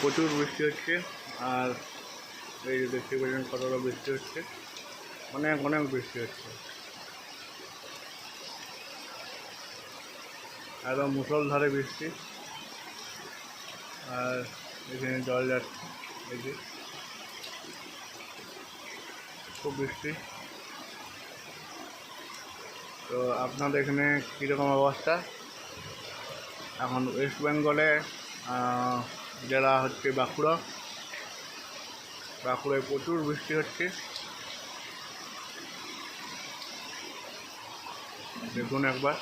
প্রচুর বৃষ্টি হচ্ছে। আর এই যে দেখতে পাচ্ছেন কতটা বৃষ্টি হচ্ছে, অনেক অনেক বৃষ্টি হচ্ছে, একদম মুষলধারে বৃষ্টি। আর এখানে জল যাচ্ছে, এই যে খুব বৃষ্টি। তো আপনাদের এখানে কীরকম অবস্থা? এখন ওয়েস্ট বেঙ্গলে জেলা হচ্ছে বাঁকুড়ায় প্রচুর বৃষ্টি হচ্ছে। দেখুন একবার।